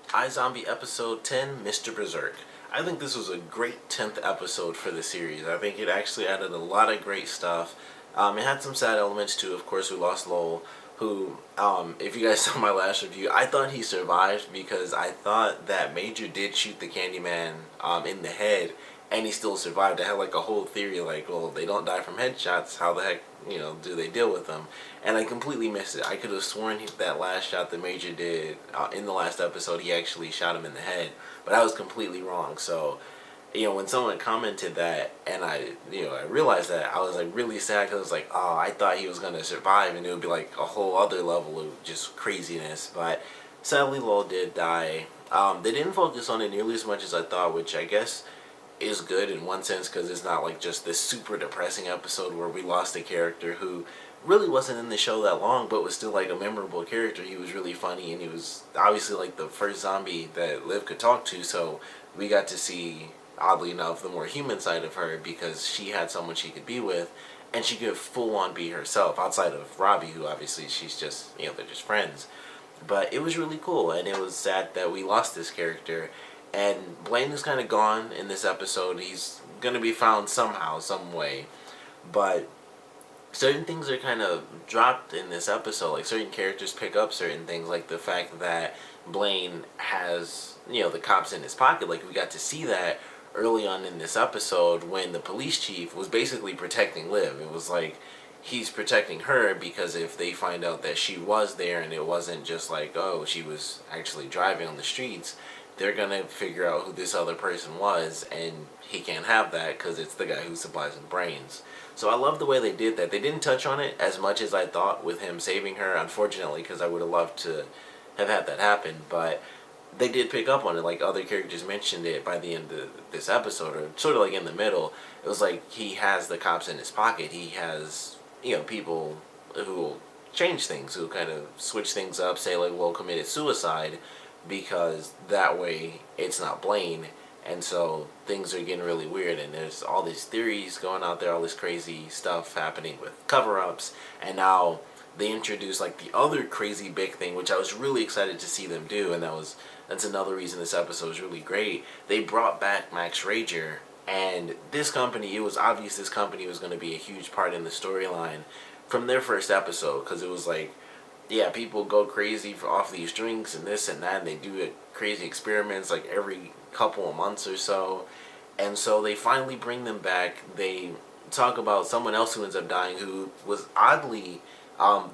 iZombie episode 10, Mr. Berserk. I think this was a great 10th episode for the series. I think it actually added a lot of great stuff. It had some sad elements too. Of course, we lost Lowell, who, if you guys saw my last review, I thought he survived because I thought that Major did shoot the Candyman in the head, and he still survived. I had like a whole theory like, well, they don't die from headshots. How the heck, do they deal with them? And I completely missed it. I could have sworn that last shot the Major did in the last episode, he actually shot him in the head, but I was completely wrong. So, when someone commented that, and I realized that, I was like really sad because I was like, oh, I thought he was gonna survive, and it would be like a whole other level of just craziness. But sadly, Lowell did die. They didn't focus on it nearly as much as I thought, which I guess is good in one sense because it's not like just this super depressing episode where we lost a character who really wasn't in the show that long but was still like a memorable character. He was really funny, and he was obviously like the first zombie that Liv could talk to, so we got to see, oddly enough, the more human side of her because she had someone she could be with, and she could full on be herself outside of Robbie, who obviously she's just, they're just friends. But it was really cool, and it was sad that we lost this character. And Blaine is kind of gone in this episode. He's going to be found somehow, some way. But certain things are kind of dropped in this episode. Like, certain characters pick up certain things, like the fact that Blaine has, the cops in his pocket. Like, we got to see that early on in this episode when the police chief was basically protecting Liv. It was like he's protecting her because if they find out that she was there and it wasn't just like, oh, she was actually driving on the streets, they're going to figure out who this other person was, and he can't have that because it's the guy who supplies him brains. So I love the way they did that. They didn't touch on it as much as I thought with him saving her, unfortunately, because I would have loved to have had that happen, but they did pick up on it. Like, other characters mentioned it by the end of this episode, or sort of like in the middle. It was like he has the cops in his pocket. He has, people who will change things, who kind of switch things up, say like, well, committed suicide, because that way it's not Blaine. And so things are getting really weird, and there's all these theories going out there, all this crazy stuff happening with cover-ups, and now they introduced like the other crazy big thing, which I was really excited to see them do, and that's another reason this episode was really great. They brought back Max Rager, and this company, it was obvious this company was going to be a huge part in the storyline from their first episode, because it was like, yeah, people go crazy off these drinks and this and that, and they do crazy experiments like every couple of months or so. And so they finally bring them back. They talk about someone else who ends up dying, who was oddly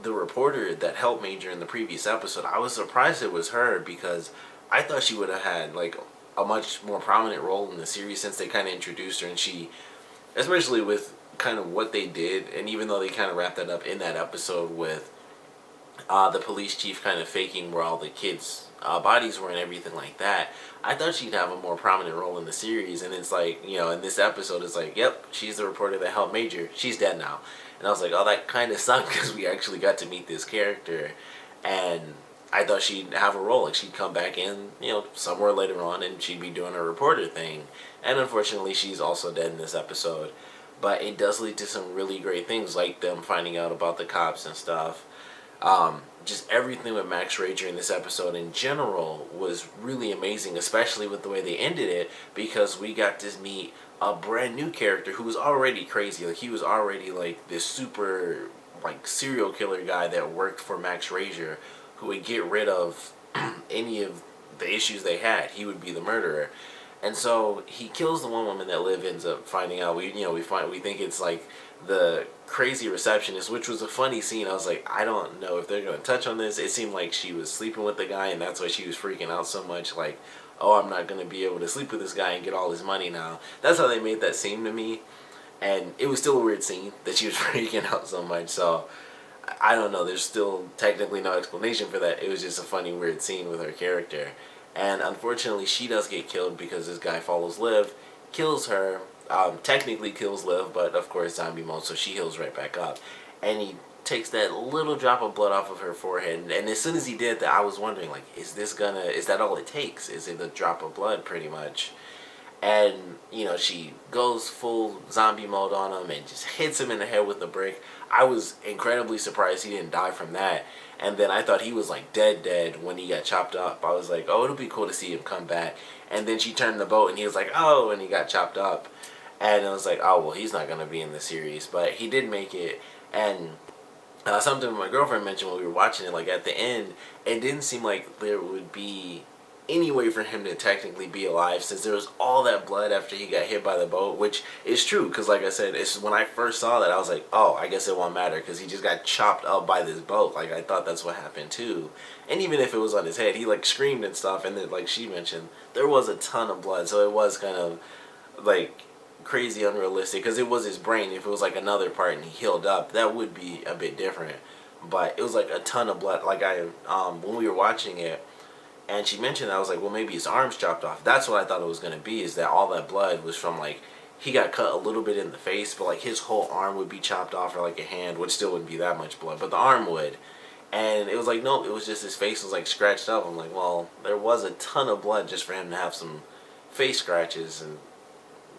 the reporter that helped Major in the previous episode. I was surprised it was her because I thought she would have had like a much more prominent role in the series since they kind of introduced her, and she, especially with kind of what they did, and even though they kind of wrapped that up in that episode with the police chief kind of faking where all the kids' bodies were and everything like that, I thought she'd have a more prominent role in the series. And it's like, in this episode, it's like, yep, she's the reporter that helped Major. She's dead now. And I was like, oh, that kind of sucked because we actually got to meet this character. And I thought she'd have a role. Like, she'd come back in, somewhere later on, and she'd be doing a reporter thing. And unfortunately, she's also dead in this episode. But it does lead to some really great things, like them finding out about the cops and stuff. Just everything with Max Rager in this episode in general was really amazing, especially with the way they ended it, because we got to meet a brand new character who was already crazy. Like, he was already like this super like serial killer guy that worked for Max Rager, who would get rid of any of the issues they had. He would be the murderer. And so he kills the one woman that Liv ends up finding out. We think it's like the crazy receptionist, which was a funny scene. I was like, I don't know if they're going to touch on this. It seemed like she was sleeping with the guy, and that's why she was freaking out so much. Like, oh, I'm not going to be able to sleep with this guy and get all his money now. That's how they made that seem to me. And it was still a weird scene that she was freaking out so much. So I don't know. There's still technically no explanation for that. It was just a funny, weird scene with her character. And unfortunately, she does get killed because this guy follows Liv, kills her, technically kills Liv, but of course zombie mode, so she heals right back up. And he takes that little drop of blood off of her forehead, and as soon as he did that, I was wondering, like, is that all it takes? Is it a drop of blood, pretty much? and she goes full zombie mode on him and just hits him in the head with a brick. I was incredibly surprised he didn't die from that, and then I thought he was like dead when he got chopped up. I was like, oh, it'll be cool to see him come back. And then she turned the boat and he was like, oh, and he got chopped up, and I was like, oh well, he's not gonna be in the series, but he did make it. And something my girlfriend mentioned when we were watching it, like at the end, it didn't seem like there would be any way for him to technically be alive, since there was all that blood after he got hit by the boat, which is true, because like I said, it's when I first saw that I was like, oh, I guess it won't matter because he just got chopped up by this boat. Like I thought that's what happened too. And even if it was on his head, he like screamed and stuff, and then like she mentioned, there was a ton of blood, so it was kind of like crazy unrealistic, because it was his brain. If it was like another part and he healed up, that would be a bit different. But it was like a ton of blood. Like when we were watching it, and she mentioned that, I was like, well, maybe his arm's chopped off. That's what I thought it was going to be, is that all that blood was from, like, he got cut a little bit in the face, but, like, his whole arm would be chopped off, or, like, a hand, which still wouldn't be that much blood, but the arm would. And it was like, no, it was just his face was, like, scratched up. I'm like, well, there was a ton of blood just for him to have some face scratches, and,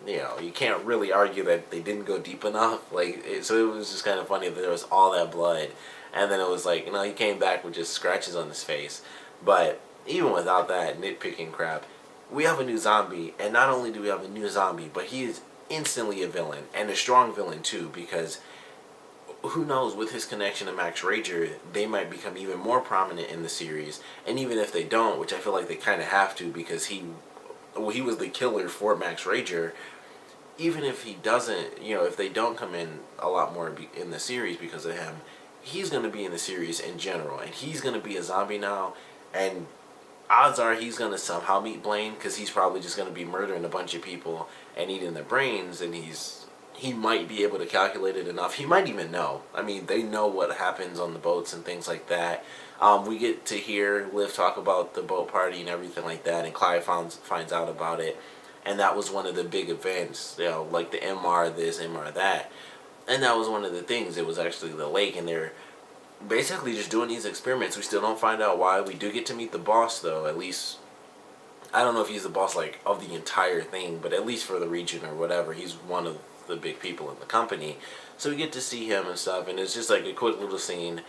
you can't really argue that they didn't go deep enough. Like, so it was just kind of funny that there was all that blood, and then it was like, he came back with just scratches on his face. But even without that nitpicking crap, we have a new zombie, and not only do we have a new zombie, but he is instantly a villain, and a strong villain too, because who knows, with his connection to Max Rager, they might become even more prominent in the series. And even if they don't, which I feel like they kind of have to, because he was the killer for Max Rager. Even if he doesn't, if they don't come in a lot more in the series because of him, he's going to be in the series in general, and he's going to be a zombie now, and odds are he's going to somehow meet Blaine, because he's probably just going to be murdering a bunch of people and eating their brains, and he might be able to calculate it enough. He might even know. I mean, they know what happens on the boats and things like that. We get to hear Liv talk about the boat party and everything like that, and Clive finds out about it, and that was one of the big events, like the MR this, MR that, and that was one of the things. It was actually the lake, and they're basically just doing these experiments. We still don't find out why. We do get to meet the boss, though. At least, I don't know if he's the boss, like, of the entire thing, but at least for the region or whatever, he's one of the big people in the company. So we get to see him and stuff, and it's just like a quick little scene.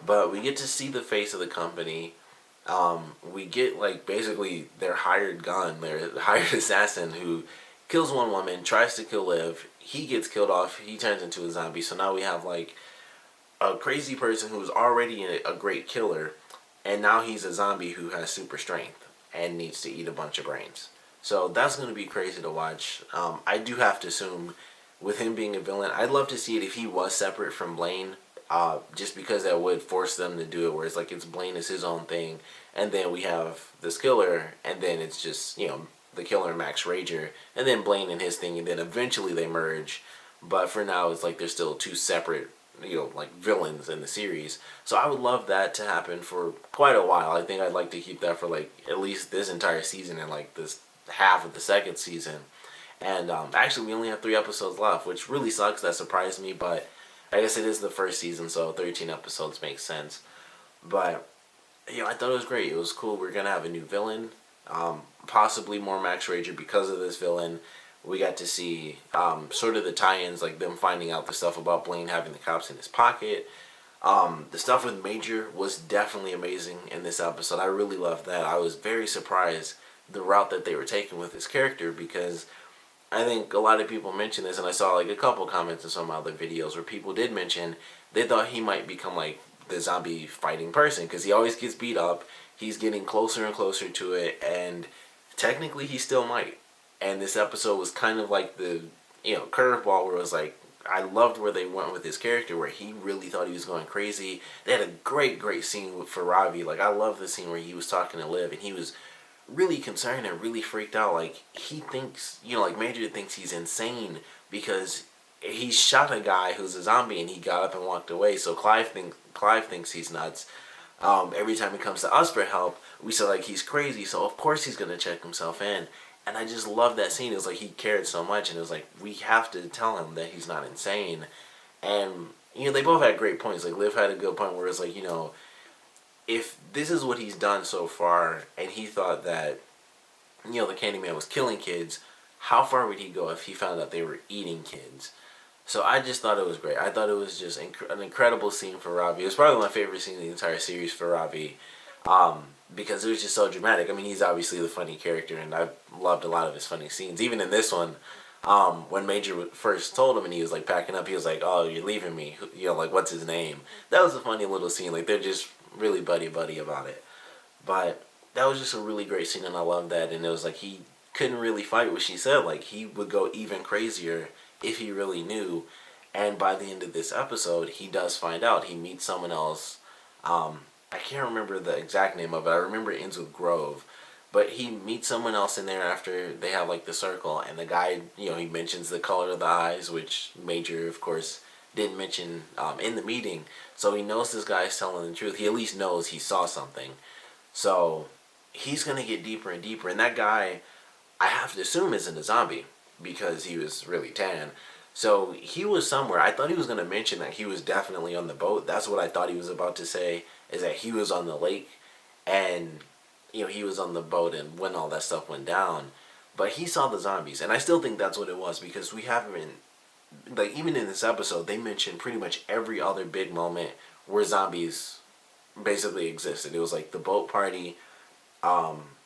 But we get to see the face of the company. We get, like, basically their hired gun, their hired assassin, who kills one woman, tries to kill Liv. He gets killed off. He turns into a zombie. So now we have, like, a crazy person who's already a great killer, and now he's a zombie who has super strength and needs to eat a bunch of brains. So that's going to be crazy to watch. I do have to assume, with him being a villain, I'd love to see it if he was separate from Blaine, just because that would force them to do it, where it's like it's Blaine is his own thing, and then we have this killer, and then it's just, the killer and Max Rager, and then Blaine and his thing, and then eventually they merge. But for now, it's like they're still two separate, like villains in the series. So I would love that to happen for quite a while. I think I'd like to keep that for like at least this entire season and like this half of the second season. And actually, we only have 3 episodes left, which really sucks. That surprised me, but I guess it is the first season, so 13 episodes makes sense. But I thought it was great. It was cool. We're gonna have a new villain, possibly more Max Rager because of this villain. We got to see sort of the tie-ins, like them finding out the stuff about Blaine having the cops in his pocket. The stuff with Major was definitely amazing in this episode. I really loved that. I was very surprised the route that they were taking with his character, because I think a lot of people mentioned this, and I saw like a couple comments in some other videos where people did mention they thought he might become like the zombie fighting person, because he always gets beat up. He's getting closer and closer to it, and technically he still might. And this episode was kind of like the curveball, where it was like, I loved where they went with his character, where he really thought he was going crazy. They had a great scene for Ravi. Like, I love the scene where he was talking to Liv, and he was really concerned and really freaked out. Like, he thinks, like Major thinks he's insane because he shot a guy who's a zombie and he got up and walked away. So Clive thinks he's nuts. Every time he comes to us for help, we say like he's crazy. So of course he's gonna check himself in. And I just love that scene. It was like he cared so much, and it was like we have to tell him that he's not insane. And they both had great points. Like Liv had a good point where it's like, if this is what he's done so far, and he thought that the Candyman was killing kids, how far would he go if he found out they were eating kids? So I just thought it was great. I thought it was just an incredible scene for Robbie. It was probably my favorite scene in the entire series for Robbie, because it was just so dramatic. I mean, he's obviously the funny character, and I've loved a lot of his funny scenes. Even in this one, when Major first told him and he was like packing up, he was like, "Oh, you're leaving me," like, what's his name? That was a funny little scene. Like, they're just really buddy about it. But that was just a really great scene, and I love that. And it was like he couldn't really fight what she said. Like, he would go even crazier if he really knew. And by the end of this episode, he does find out. He meets someone else. I can't remember the exact name of it. I remember it ends with Grove. But he meets someone else in there after they have like the circle, and the guy, he mentions the color of the eyes, which Major, of course, didn't mention in the meeting. So he knows this guy is telling the truth. He at least knows he saw something. So he's going to get deeper and deeper. And that guy, I have to assume, isn't a zombie because he was really tan. So he was somewhere. I thought he was going to mention that he was definitely on the boat. That's what I thought he was about to say, is that he was on the lake and he was on the boat and when all that stuff went down. But he saw the zombies. And I still think that's what it was, because we haven't, like, even in this episode, they mentioned pretty much every other big moment where zombies basically existed. It was like the boat party.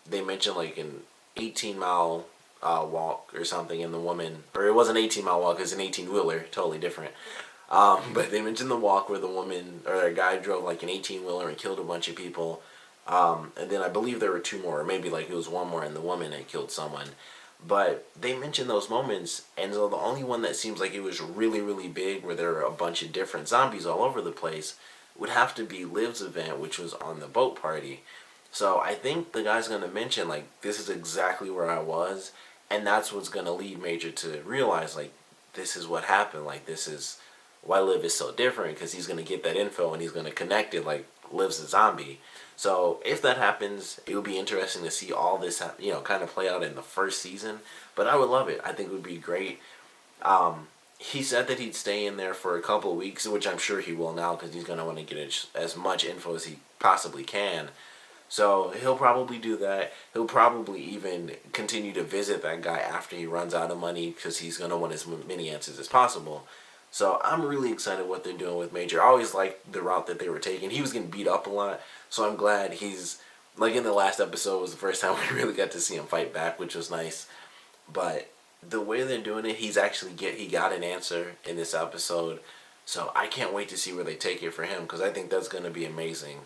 They mentioned like an 18-mile walk or something, and the woman, or it wasn't an 18-mile walk, it's an 18-wheeler, totally different. But they mentioned the walk where the woman or a guy drove like an 18-wheeler and killed a bunch of people. And then I believe there were two more, or maybe like it was one more, and the woman had killed someone. But they mentioned those moments, and so the only one that seems like it was really, really big, where there were a bunch of different zombies all over the place, would have to be Liv's event, which was on the boat party. So I think the guy's going to mention, like, this is exactly where I was, and that's what's going to lead Major to realize, like, this is what happened. Like, this is why Liv is so different, because he's going to get that info and he's going to connect it, like, Liv's a zombie. So if that happens, it would be interesting to see all this, kind of play out in the first season. But I would love it. I think it would be great. He said that he'd stay in there for a couple of weeks, which I'm sure he will now, because he's going to want to get as much info as he possibly can. So he'll probably do that. He'll probably even continue to visit that guy after he runs out of money, because he's going to want as many answers as possible. So I'm really excited what they're doing with Major. I always liked the route that they were taking. He was getting beat up a lot, so I'm glad he's, like, in the last episode was the first time we really got to see him fight back, which was nice. But the way they're doing it, he got an answer in this episode. So I can't wait to see where they take it for him, because I think that's going to be amazing.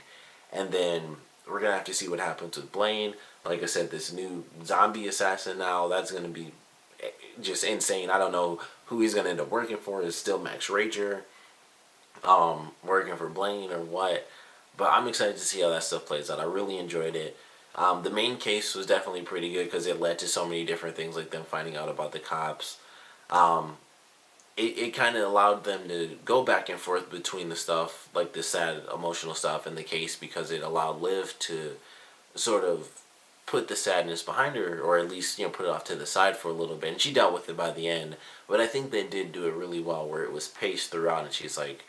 And then we're going to have to see what happens with Blaine. Like I said, this new zombie assassin now, that's going to be just insane. I don't know who he's going to end up working for. Is still Max Rager working for Blaine or what? But I'm excited to see how that stuff plays out. I really enjoyed it. The main case was definitely pretty good, because it led to so many different things, like them finding out about the cops. It kind of allowed them to go back and forth between the stuff, like the sad emotional stuff, and the case, because it allowed Liv to sort of put the sadness behind her, or at least put it off to the side for a little bit, and she dealt with it by the end. But I think they did do it really well, where it was paced throughout, and she's like,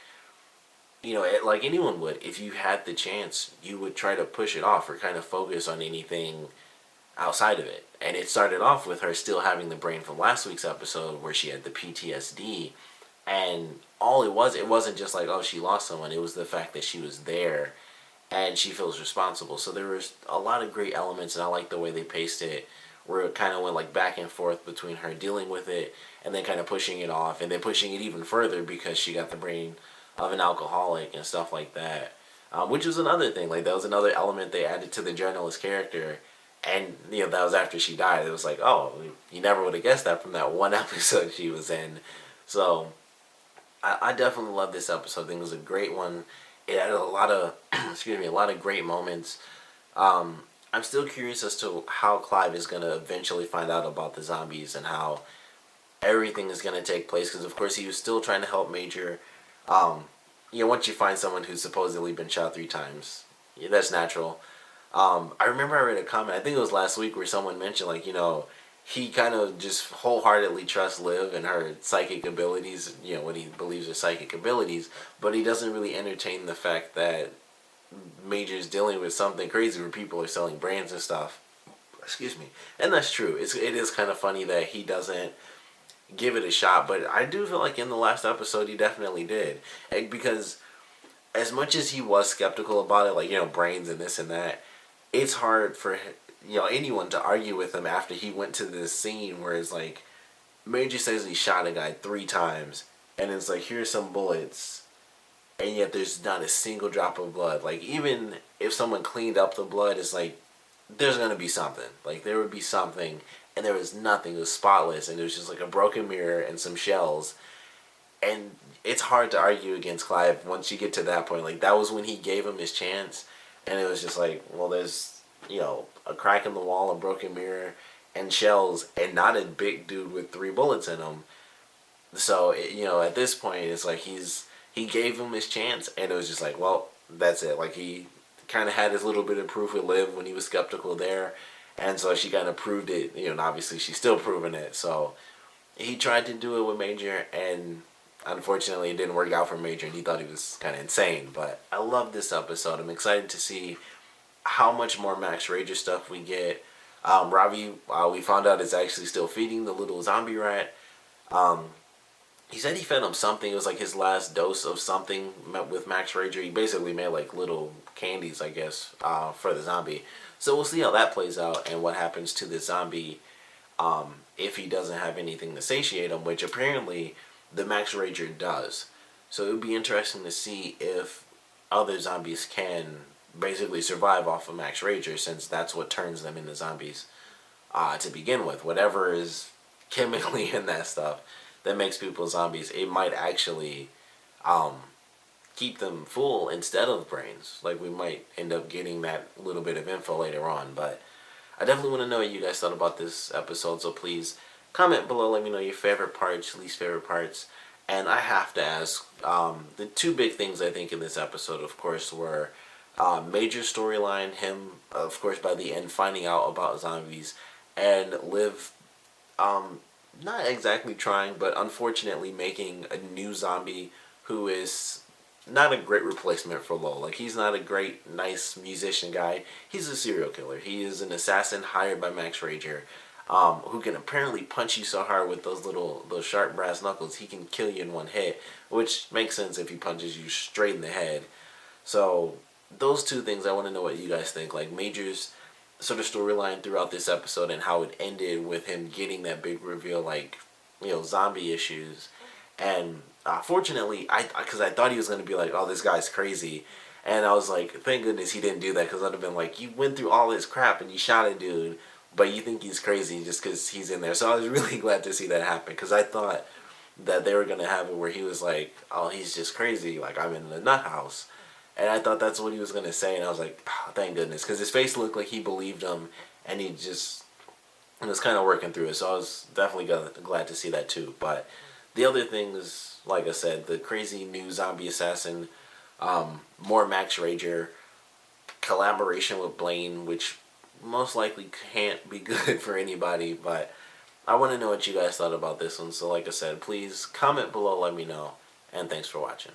like anyone would, if you had the chance, you would try to push it off or kind of focus on anything outside of it. And it started off with her still having the brain from last week's episode, where she had the PTSD, and it wasn't just like, oh, she lost someone. It was the fact that she was there and she feels responsible. So there was a lot of great elements, and I like the way they paced it, where it kind of went like back and forth between her dealing with it and then kind of pushing it off, and then pushing it even further because she got the brain of an alcoholic and stuff like that. Which was another thing. Like, that was another element they added to the journalist character. And, that was after she died. It was like, oh, you never would have guessed that from that one episode she was in. So, I definitely love this episode. I think it was a great one. It had a lot of, a lot of great moments. I'm still curious as to how Clive is going to eventually find out about the zombies and how everything is going to take place. Because, of course, he was still trying to help Major. Once you find someone who's supposedly been shot 3 times, that's natural. I remember I read a comment, I think it was last week, where someone mentioned, like, he kind of just wholeheartedly trusts Liv and her psychic abilities, what he believes are psychic abilities, but he doesn't really entertain the fact that Major's dealing with something crazy where people are selling brands and stuff. Excuse me. And that's true. It is kind of funny that he doesn't give it a shot, but I do feel like in the last episode he definitely did. Because as much as he was skeptical about it, like, brains and this and that, it's hard for anyone to argue with him after he went to this scene where it's like Major says he shot a guy 3 times, and it's like, here's some bullets, and yet there's not a single drop of blood. Like, even if someone cleaned up the blood, it's like there's gonna be something. Like, there would be something, and there was nothing. It was spotless, and it was just like a broken mirror and some shells. And it's hard to argue against Clive once you get to that point. Like, that was when he gave him his chance, and it was just like, well, there's a crack in the wall, a broken mirror, and shells, and not a big dude with 3 bullets in him. So at this point, it's like he gave him his chance, and it was just like, well, that's it. Like, he kind of had his little bit of proof with Liv when he was skeptical there, and so she kind of proved it. And obviously she's still proving it. So he tried to do it with Major, and unfortunately it didn't work out for Major, and he thought he was kind of insane. But I love this episode. I'm excited to see how much more Max Rager stuff we get. Ravi, we found out, is actually still feeding the little zombie rat. He said he fed him something. It was like his last dose of something with Max Rager. He basically made like little candies, I guess, for the zombie. So we'll see how that plays out and what happens to the zombie if he doesn't have anything to satiate him, which apparently the Max Rager does. So it would be interesting to see if other zombies can basically survive off of Max Rager, since that's what turns them into zombies to begin with. Whatever is chemically in that stuff that makes people zombies, it might actually keep them full instead of brains. Like, we might end up getting that little bit of info later on. But I definitely want to know what you guys thought about this episode, so please comment below. Let me know your favorite parts, least favorite parts. And I have to ask, the 2 big things I think in this episode, of course, were Major storyline, him, of course, by the end finding out about zombies, and Liv not exactly trying, but unfortunately making a new zombie who is not a great replacement for Lowell. Like, he's not a great, nice musician guy. He's a serial killer. He is an assassin hired by Max Rager, who can apparently punch you so hard with those sharp brass knuckles, he can kill you in one hit, which makes sense if he punches you straight in the head. So those 2 things, I want to know what you guys think. Like, Major's sort of storyline throughout this episode and how it ended with him getting that big reveal, like, zombie issues. And fortunately, because I thought he was going to be like, oh, this guy's crazy. And I was like, thank goodness he didn't do that, because I'd have been like, you went through all this crap and you shot a dude, but you think he's crazy just because he's in there. So I was really glad to see that happen, because I thought that they were going to have it where he was like, oh, he's just crazy, like, I'm in the nut house. And I thought that's what he was going to say, and I was like, oh, thank goodness, because his face looked like he believed him, and he just was kind of working through it. So I was definitely glad to see that too. But the other things, like I said, the crazy new zombie assassin, more Max Rager, collaboration with Blaine, which most likely can't be good for anybody, but I want to know what you guys thought about this one. So like I said, please comment below, let me know, and thanks for watching.